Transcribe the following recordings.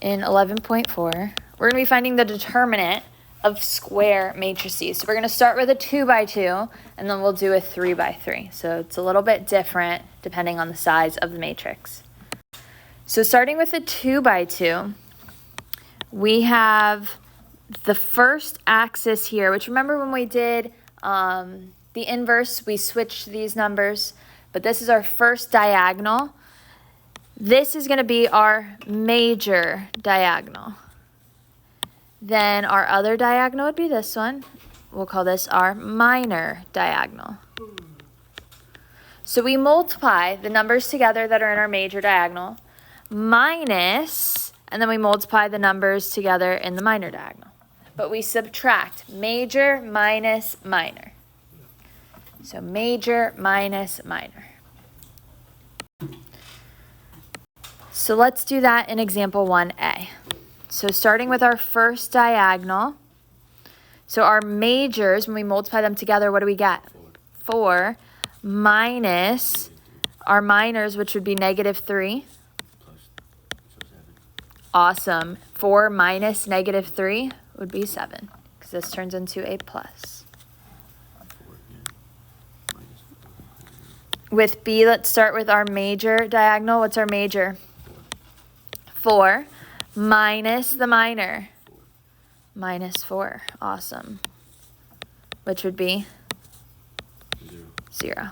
in 11.4, we're going to be finding the determinant of square matrices. So we're going to start with a 2 by 2, and then we'll do a 3 by 3. So it's a little bit different depending on the size of the matrix. So starting with a 2 by 2, we have the first axis here, which remember when we did the inverse, we switched these numbers, but this is our first diagonal. This is going to be our major diagonal. Then our other diagonal would be this one. We'll call this our minor diagonal. So we multiply the numbers together that are in our major diagonal minus, and then we multiply the numbers together in the minor diagonal. But we subtract major minus minor. So major minus minor. So let's do that in example 1a. So starting with our first diagonal, so our majors, when we multiply them together, what do we get? 4 minus our minors, which would be -3. Awesome. 4 minus -3 would be 7, because this turns into a plus. With B, let's start with our major diagonal. What's our major? 4 minus the minor. -4. Awesome. Which would be 0.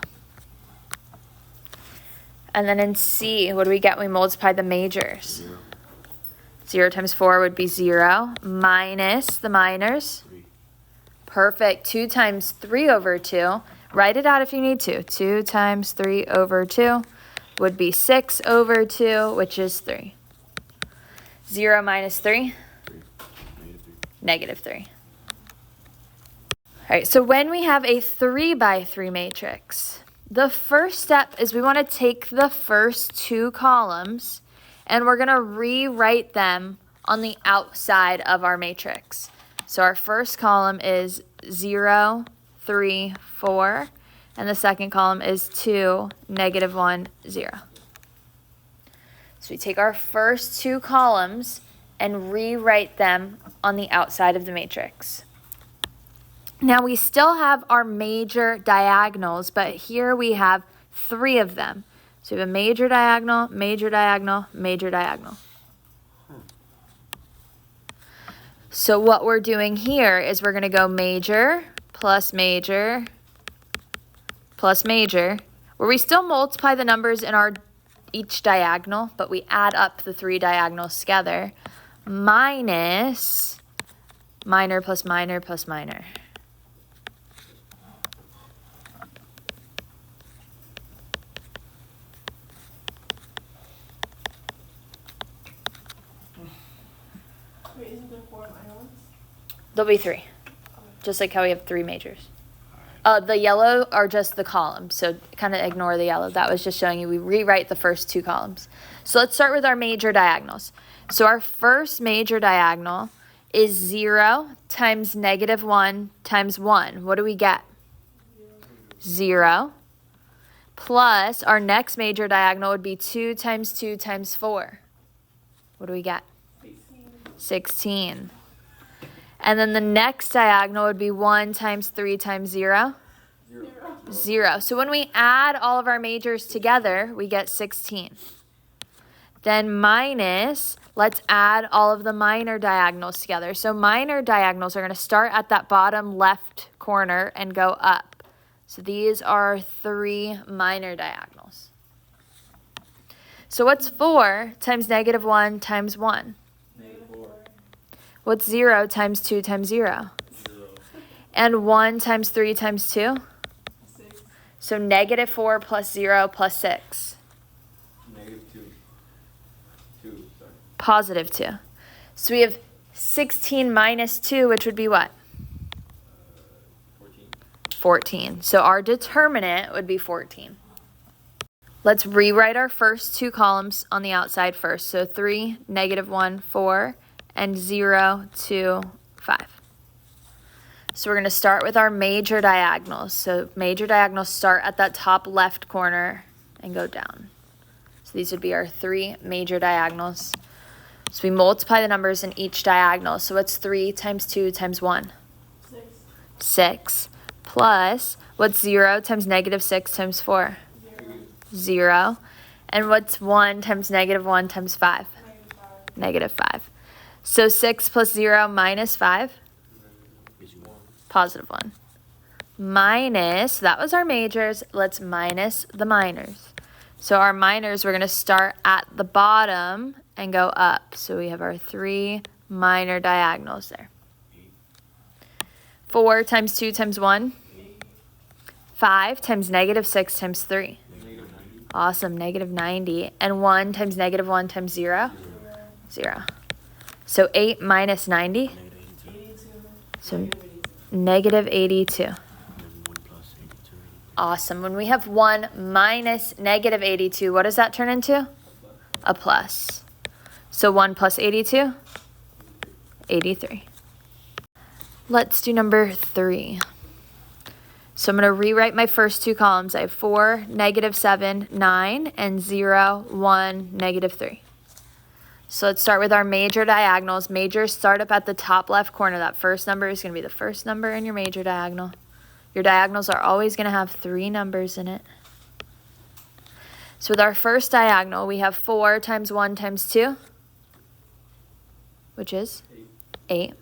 And then in C, what do we get when we multiply the majors? 0 times 4 would be 0 minus the minors. Perfect. 2 times 3 over 2. Write it out if you need to. 2 times 3 over 2 would be 6 over 2, which is 3. 0 minus 3? -3. All right, so when we have a 3 by 3 matrix, the first step is we want to take the first 2 columns and we're going to rewrite them on the outside of our matrix. So our first column is 0, 3, 4, and the second column is 2, -1, 0. So we take our first 2 columns and rewrite them on the outside of the matrix. Now we still have our major diagonals, but here we have 3 of them. So we have a major diagonal, major diagonal, major diagonal. So what we're doing here is we're going to go major plus major plus major, where we still multiply the numbers in our each diagonal, but we add up the 3 diagonals together, minus minor plus minor plus minor. Wait, isn't there 4 minor ones? There'll be 3, just like how we have 3 majors. The yellow are just the columns, so kind of ignore the yellow. That was just showing you we rewrite the first 2 columns. So let's start with our major diagonals. So our first major diagonal is 0 times -1 times 1. What do we get? 0. Plus our next major diagonal would be 2 times 2 times 4. What do we get? 16. And then the next diagonal would be 1 times 3 times 0? 0. So when we add all of our majors together, we get 16. Then minus, let's add all of the minor diagonals together. So minor diagonals are going to start at that bottom left corner and go up. So these are 3 minor diagonals. So what's 4 times -1 times 1? What's 0 times 2 times 0? 0. And 1 times 3 times 2? 6. So -4 plus 0 plus 6. -2. 2, sorry. Positive 2. So we have 16 minus 2, which would be what? 14. 14. So our determinant would be 14. Let's rewrite our first 2 columns on the outside first. So 3, -1, 4, and 0, 2, 5. So we're going to start with our major diagonals. So major diagonals start at that top left corner and go down. So these would be our 3 major diagonals. So we multiply the numbers in each diagonal. So what's 3 times 2 times 1? 6. 6. Plus, what's 0 times negative 6 times 4? 0. And what's 1 times negative 1 times 5? Negative 5. Negative 5. So 6 plus 0 minus 5? Positive 1. Minus, that was our majors. Let's minus the minors. So our minors, we're going to start at the bottom and go up. So we have our 3 minor diagonals there. 4 times 2 times 1? 5 times negative 6 times 3? Awesome, negative 90. And 1 times negative 1 times 0? 0. So 8 minus 90? 82. So negative 82. Awesome. When we have 1 minus negative 82, what does that turn into? A plus. So 1 plus 82? 83. Let's do number 3. So I'm going to rewrite my first two columns. I have 4, negative 7, 9, and 0, 1, negative 3. So let's start with our major diagonals. Majors start up at the top left corner. That first number is going to be the first number in your major diagonal. Your diagonals are always going to have 3 numbers in it. So with our first diagonal, we have 4 times 1 times 2, which is 8.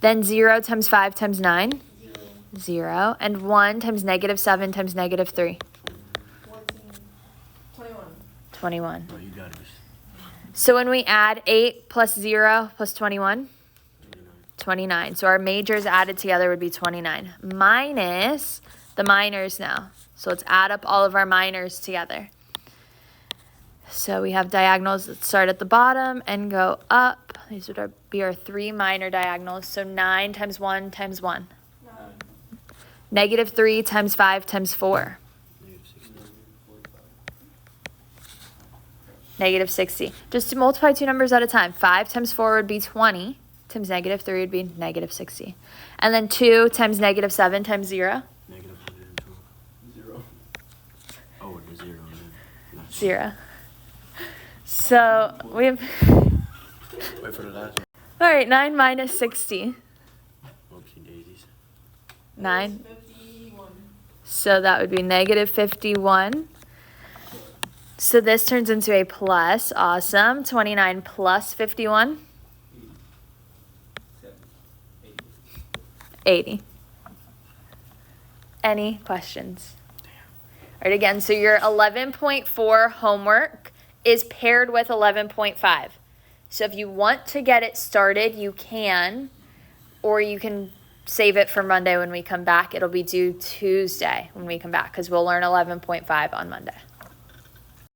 Then 0 times 5 times 9, 0. And 1 times negative 7 times negative 3, 14. 21. 21. Oh, you got it. So when we add 8 plus 0 plus 21, 29. So our majors added together would be 29. Minus the minors now. So let's add up all of our minors together. So we have diagonals that start at the bottom and go up. These would be our 3 minor diagonals. So 9 times 1 times 1. 9. Negative 3 times 5 times 4. Negative 60. Just to multiply two numbers at a time. 5 times 4 would be 20. Times negative 3 would be negative 60. And then 2 times negative 7 times 0. Negative 112. 0. Oh, the 0. 0. So we have, Wait for the last one. all right, 9 minus 60. Oopsie daisies. 9. 51. So that would be negative 51. So this turns into a plus. Awesome. 29 plus 51. 80. Any questions? All right, again, so your 11.4 homework is paired with 11.5. So if you want to get it started, you can, or you can save it for Monday when we come back. It'll be due Tuesday when we come back because we'll learn 11.5 on Monday.